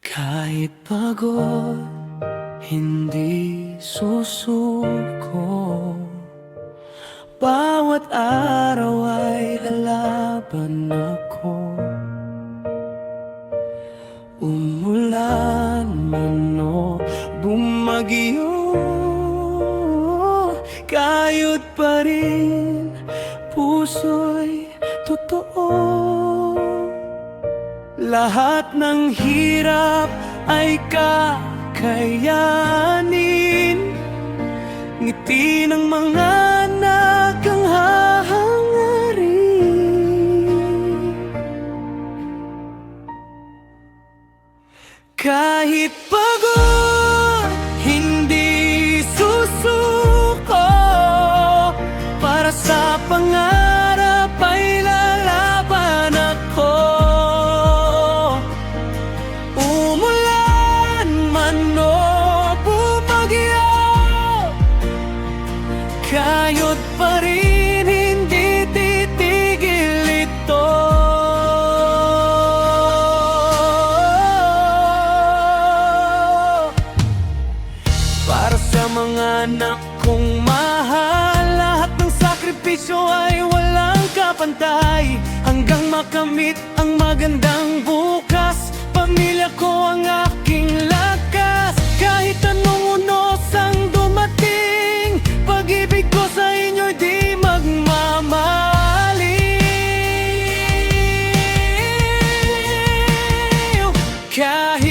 Kahit pagod, hindi susuko. Bawat araw ay lalaban ako. Umulan man o bumagyo, kayod pa rin, puso'y totoo. Lahat ng hirap ay kakayanin. Ngiti ng mga anak ang hahangarin. Kahit pagod, hindi susuko. Para sa pangarap ay lalaban ako. Umulan man o bumagyo, kayod pa rin, hindi titigil ito. Para sa mga anak kong mahal, lahat ng sakripisyo ay walang kapantay. Hanggang makamit ang magandang bukas, pamilya ko ang aking lakas. Kahit anong unos ang dumating, pag-ibig ko sa inyo'y di magmamaliw. Kahit